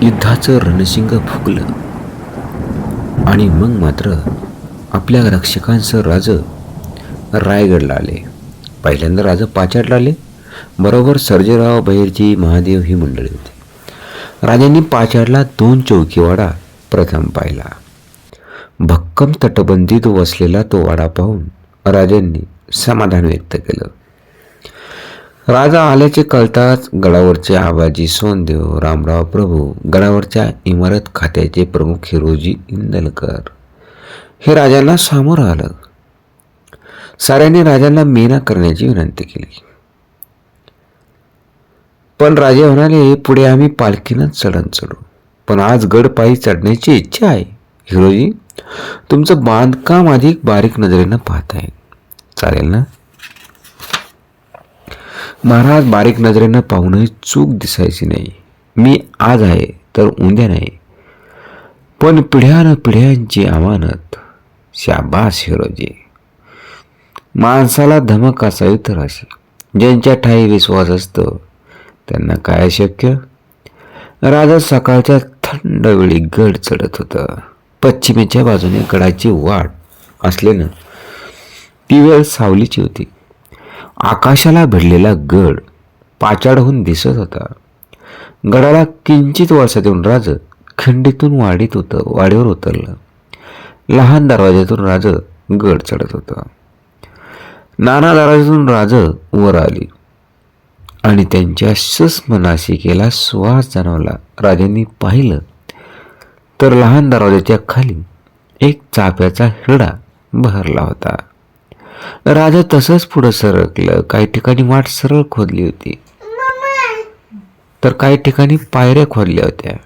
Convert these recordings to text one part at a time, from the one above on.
युद्धाचं रणशिंग फुगलं आणि मग मात्र आपल्या रक्षकांसह राजे रायगडला आले. पहिल्यांदा राजे पाचाडला आले. बरोबर सर्जेराव, बहिर्जी, महादेव ही मंडळी होती. राजांनी पाचाडला 2 चौकीवाडा प्रथम पाहिला. भक्कम तटबंदीत वसलेला तो वाडा पाहून राजांनी समाधान व्यक्त केलं. राजा आल्याचे कळताच गडावरचे आबाजी सोनदेव, रामराव प्रभू, गडावरच्या इमारत खात्याचे प्रमुख हिरोजी इंदलकर हे राजांना सामोरं आलं. साऱ्यांनी राजांना मेना करण्याची विनंती केली. पण राजे म्हणाले, पुढे आम्ही पालखीनंच चढण चढू, पण आज गड पायी चढण्याची इच्छा आहे. हिरोजी, तुमचं बांधकाम अधिक बारीक नजरेनं पाहताय, चालेल ना? महाराज, बारीक नजरेनं पाहूनही चूक दिसायची नाही. मी आज आहे तर उद्या नाही, पण पिढ्यान पिढ्यांची अमानत. शाबास हिरोजी. माणसाला धमक असावी तर अशी. ज्यांच्या ठाई विश्वास असतो त्यांना काय शक्य. राजा सकाळच्या थंड वेळी गड चढत होता. पश्चिमेच्या बाजूने गडाची वाट असल्यानं ती वेळ सावलीची होती. आकाशाला भिडलेला गड पाचाडहून दिसत होता. गडाला किंचित वळसात येऊन राज खिंडीतून वाडीवर उतरलं. लहान दरवाज्यातून राज गड चढत होता. नाना दरवाज्यातून राज वर आली आणि त्यांच्या सूक्ष्म नासिकेला श्वास जाणवला. राजांनी पाहिलं तर लहान दरवाज्याच्या खाली एक चाफ्याचा हिरडा बहरला होता. राजा तसंच पुढं सरकलं. काही ठिकाणी वाट सरळ खोदली होती, तर काही ठिकाणी पायऱ्या खोदल्या होत्या.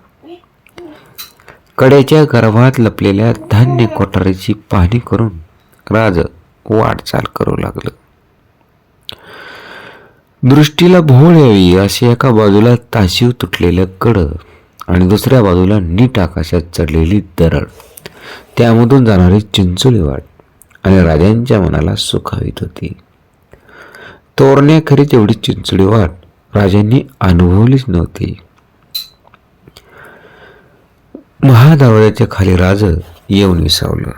कड्याच्या गर्भात लपलेल्या धान्य कोठारीची पाहणी करून राज वाटचाल करू लागलं. दृष्टीला भोळ यावी अशी एका बाजूला ताशीव तुटलेलं कडं आणि दुसऱ्या बाजूला नीट आकाशात चढलेली दरड, त्यामधून जाणारी चिंचोळी वाट आणि राजांच्या मनाला सुखावीत होती. तोरण्याखरी तेवढी चिंचोळी वाट राजांनी अनुभवलीच नव्हती. महादरवाजाच्या खाली राज येऊन विसावलं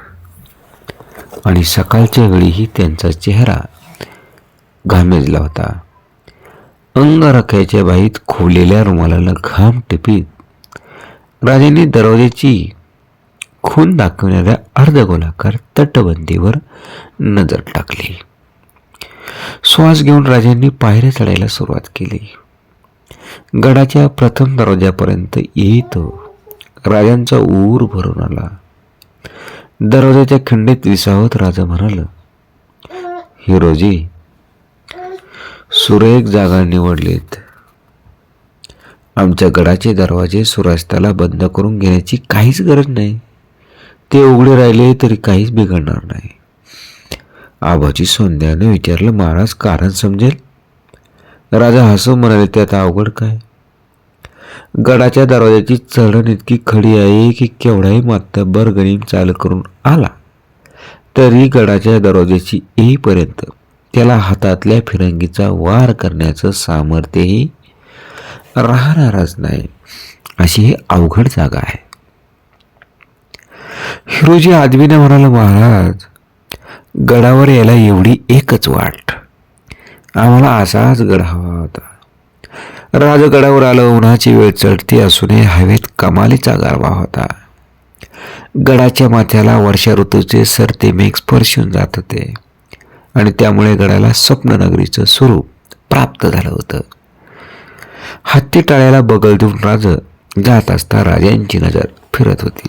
आणि सकाळच्या वेळीही त्यांचा चेहरा घामेजला होता. अंगरख्याच्या बाईत खोवलेल्या रुमालाला घाम टिपीत राजांनी दरवाजाची खून दाखवणाऱ्या अर्धगोलाकार तटबंदीवर नजर टाकली. श्वास घेऊन राजांनी पायऱ्या चढायला सुरुवात केली. गडाच्या प्रथम दरवाजापर्यंत येतो राजांचा ऊर भरून आला. दरवाजाच्या खिंडीत विसावत राजा म्हणाल, हिरोजी, सुरेख जागा निवडलीत. आमच्या गडाचे दरवाजे सूर्यास्ताला बंद करून घेण्याची काहीच गरज नाही. ते उघडे राहिले तरी काहीच बिघडणार नाही. आबाजी सोंद्याने विचारलं, महाराज कारण समजेल? राजा हसून म्हणाले, त्यात अवघड काय? गडाच्या दरवाजाची चढण इतकी खडी आहे की केवढाही मातब्बर गनिम चाल करून आला तरी गडाच्या दरवाजाची येईपर्यंत त्याला हातातल्या फिरंगीचा वार करण्याचं सामर्थ्यही राहणारच नाही. अशी ही अवघड जागा आहे. हिरोजी आदमीने म्हणाला, महाराज, गडावर यायला एवढी एकच वाट. आम्हाला असाच गड हवा होता. राजगडावर आलं. उन्हाची वेळ चढती असूनही हवेत कमालीचा गारवा होता. गडाच्या माथ्याला वर्षा ऋतूचे सरते मेघ स्पर्शून जात होते आणि त्यामुळे गडाला स्वप्ननगरीचं स्वरूप प्राप्त झालं होतं. हत्ती टाळ्याला बगल देऊन राज जात असता राजांची नजर फिरत होती.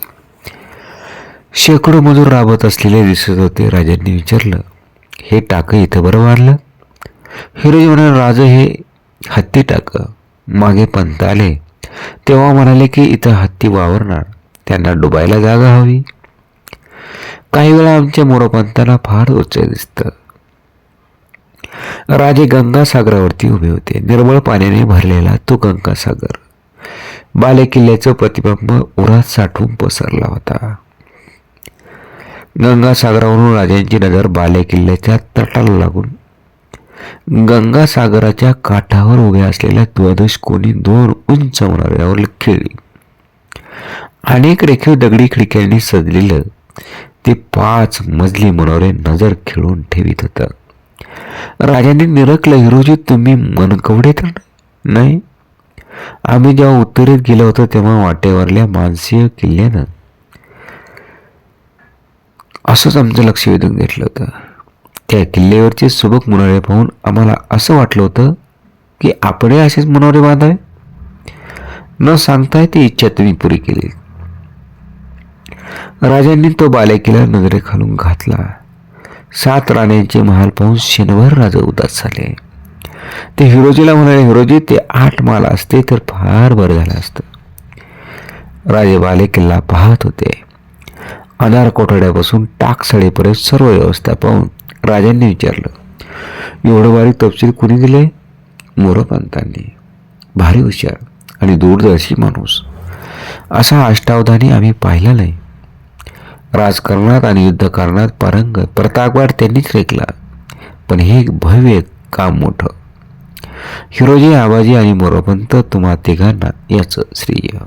शेकडो मजूर राबत असलेले दिसत होते. राजांनी विचारलं, हे टाकं इथं बरं वाढलं? हिरोजी म्हणाले, राज, हे हत्ती टाकं मागे पंत आले तेव्हा म्हणाले की इथं हत्ती वावरणार, त्यांना डुबायला जागा हवी. काही वेळा आमच्या मोरोपंतांना फार उच्च दिसतं. राजे गंगासागरावरती उभे होते. निर्मळ पाण्याने भरलेला तो गंगासागर बालेकिल्ल्याचं प्रतिबिंब उरात साठवून पसरला होता. गंगासागरावरून राजांची नजर बालेकिल्ल्याच्या तटाला लागून गंगासागराच्या काठावर उभ्या असलेल्या द्वादश कोनी 2 उंच होणाऱ्यावर खेळली. अनेक रेखीव दगडी खिडक्यांनी सजलेलं ते 5 मजली मनोरे नजर खिळून ठेवीत होतं. राजांनी निरखलं, हिरोजी तुम्ही मनकवडे तर नाही? आम्ही जेव्हा उत्तरेत गेलो होतो तेव्हा वाटेवरल्या मानसीय किल्ल्यानं असंच आमचं लक्ष वेधून घेतलं होतं. त्या किल्ल्यावरचे सुबक मनोरे पाहून आम्हाला असं वाटलं होतं की आपणही असेच मनोरे बांधावे. न सांगताय ती इच्छा तुम्ही पुरी केली. राजांनी तो बालेकिल्ला नजरेखालून घातला. 7 राण्यांचे महाल पाहून क्षणभर राजा उदास झाले. ते हिरोजीला म्हणाले, हिरोजी ते 8 महाल असते तर फार बरं झालं असतं. राजे बालेकिल्ला पाहत होते. अनार कोठड्यापासून टाकसाळीपर्यंत सर्व व्यवस्था पाहून राजांनी विचारलं, एवढं बारीक तपशील कुणी दिले? मोरोपंतांनी. भारी हुशार आणि दूरदर्शी माणूस. असा अष्टावधानी आम्ही पाहिला नाही. राजकारणात आणि युद्धकारणात पारंगत प्रतापगड त्यांनीच रेखला. पण हे भव्य काम मोठं. हिरोजी, आबाजी आणि मोरोपंत तुम्हा तिघांना याचं श्रेय.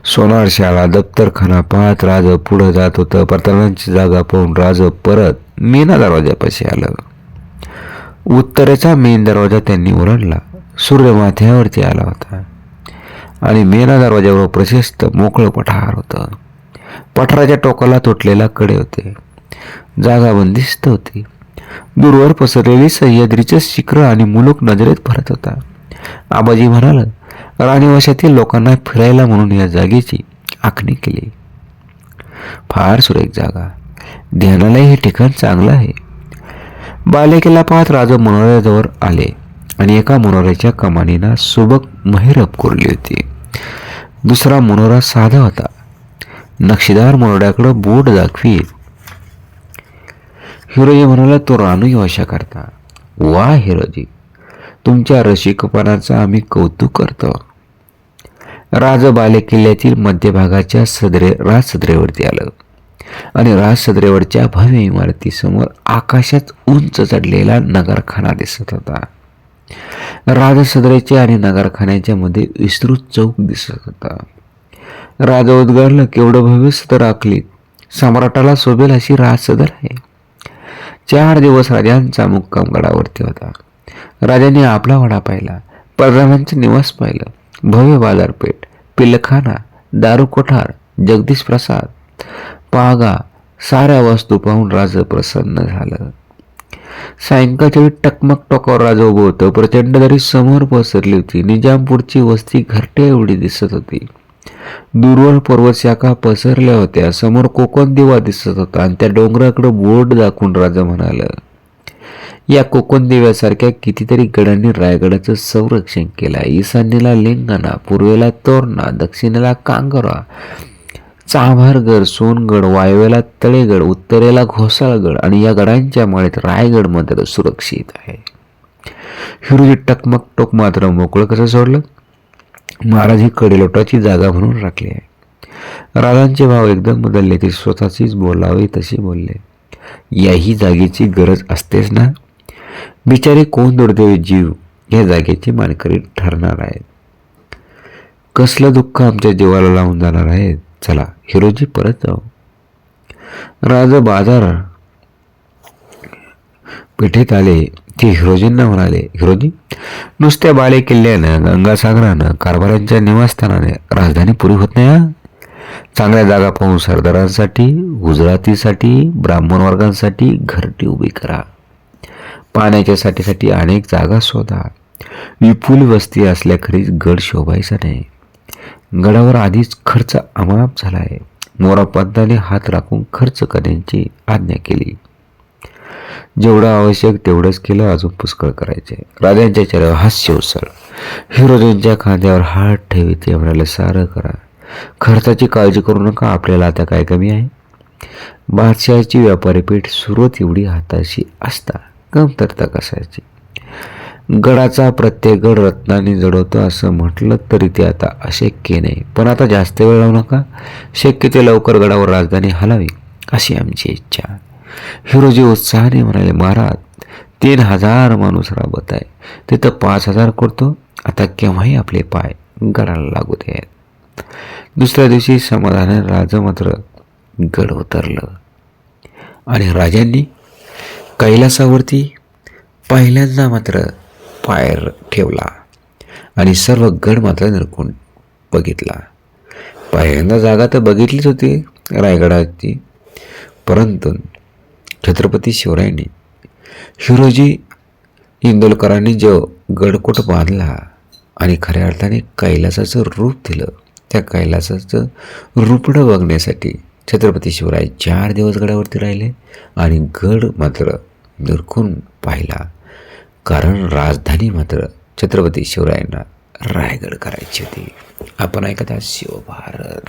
सोनार शाळा, दप्तरखाना पाहत राज पुढं जात होतं. प्रतापांची जागा पाहून राज परत मेना दरवाजापाशी आलं. उत्तरेचा मेन दरवाजा त्यांनी ओलांडला. सूर्य माथ्यावरती आला होता आणि मेना दरवाजावर प्रशस्त मोकळं पठार होतं. पठाराच्या टोकाला तुटलेला कडे होते. जागा बंदिस्त होती. दूरवर पसरलेली सह्याद्रीचं शिखर आणि मुलूक नजरेत भरत होता. आबाजी म्हणाल, राणीवशातील लोकांना फिरायला म्हणून या जागेची आखणी केली. फार सुरेख जागा. ध्यानालाही हे ठिकाण चांगलं आहे. बालेकिल्ला पाहत राजा मनोऱ्याजवळ आले आणि एका मनोऱ्याच्या कमानीना सुबक महिरप कोरली होती. दुसरा मनोरा साधा होता. नक्षीदार मनोऱ्याकडे बोट दाखवीत हिरोजी म्हणाला, तो रानूही वशा करता. वा हिरोजी, तुमच्या रसिकपणाचं आम्ही कौतुक करतो. राज बालेकिल्ल्यातील मध्यभागाच्या राजसदरेवरती आलं आणि राजसदरेवरच्या भव्य इमारतीसमोर आकाशात उंच चढलेला नगरखाना दिसत होता. राजसदरेच्या आणि नगरखान्याच्या मध्ये विस्तृत चौक दिसत होता. राजा उद्गारलं, केवढं भव्य सदर आखलीत. सम्राटाला शोभेल अशी राजसदर आहे. 4 दिवस राजांचा मुक्काम गडावरती होता. राजांनी आपला वाडा पाहिला, प्रधानांचं निवास पाहिलं, भव्य बाजारपेठ, पिल्लखाना, दारू कोठार, जगदीश प्रसाद, पागा, साऱ्या वस्तू पाहून राजा प्रसन्न झालं. सायंकाळच्या वेळी टकमक टोकावर राजा उभं होतं. प्रचंड दरी समोर पसरली होती. निजामपूरची वस्ती घरट्या एवढी दिसत होती. दूरवर पर्वतशाखा पसरल्या होत्या. समोर कोकण दिवा दिसत होता आणि त्या डोंगराकडे बोट दाखवून राजा म्हणाला, या कोकण दिव्यासारख्या कितीतरी गडांनी रायगडाचं संरक्षण केलं. ईशान्येला लिंगाणा, पूर्वेला तोरणा, दक्षिणेला कांगोरा, चांभारगड, सोनगड, वायव्येला तळेगड, उत्तरेला घोसाळगड आणि या गडांच्या माळेत रायगड मात्र सुरक्षित आहे. हिरोजी टकमक टोक मात्र मोकळं कसं सोडलं? महाराज ही कडेलोटाची जागा म्हणून राखली आहे. राजांचे भाव एकदम बदलले. ते स्वतःचीच बोलावे तसे बोलले, याही जागेची गरज असतेच ना. बिचारे कोण दुर्दैवी जीव या जागेचे मानकरी ठरणार आहेत. कसलं दुःख आमच्या जीवाला लावून जाणार आहे. चला हिरोजी परत जाऊ. राजा बाजार पेठेत आले. ते हिरोजींना म्हणाले, हिरोजी, नुसत्या बालेकिल्ल्यानं, गंगासागरानं, कारभारांच्या निवासस्थानाने राजधानी पुरी होत नाही. चांगल्या जागा पाहून सरदारांसाठी, गुजरातीसाठी, ब्राह्मण वर्गांसाठी घरटी उभी करा. पाण्याच्या साठीसाठी अनेक जागा शोधा. विपुल वस्ती असल्याखेरीज गड शोभायचा नाही. गडावर आधीच खर्च अमाप झाला आहे. मोरोपंतांनी हात राखून खर्च करण्याची आज्ञा केली. जेवढं आवश्यक तेवढंच केलं, अजून पुष्कळ करायचे. राजांच्या चेहऱ्यावर हास्य उसळलं. हिरोजींच्या खांद्यावर हात ठेवी ते म्हणाले, सारं करा. खर्चाची काळजी करू नका. आपल्याला आता काय कमी आहे. बादशहाची व्यापारी पेठ सुरत एवढी हाताशी असता कमतरता कसायची. गडाचा प्रत्येक गड रत्नांनी जडवतो असं म्हटलं तरी ते आता अशक्य नाही. पण आता जास्त वेळ लावू नका. शक्य ते लवकर गडावर राजधानी हलावी अशी आमची इच्छा. हिरोजी उत्साहाने म्हणाले, महाराज 3000 माणूस राबत आहे. तिथं 5000 करतो. आता केव्हाही आपले पाय गडाला लागू द्यायत. दुसऱ्या दिवशी समाधानाने राजा मात्र गड उतरलं आणि राजांनी कैलासावरती पहिल्यांदा मात्र पाय ठेवला आणि सर्व गड मात्र निरखून बघितला. पहिल्यांदा जागा तर बघितलीच होती रायगडाची, परंतु छत्रपती शिवरायांनी हिरोजी इंदोलकरांनी जो गडकोट बांधला आणि खऱ्या अर्थाने कैलासाचं रूप दिलं, त्या कैलासाचं रूपडं बघण्यासाठी छत्रपती शिवराय 4 दिवस गडावरती राहिले आणि गड मात्र निरखून पाहिला. कारण राजधानी मात्र छत्रपती शिवरायांना रायगड करायची होती. आपण ऐकत आहात शिवभारत.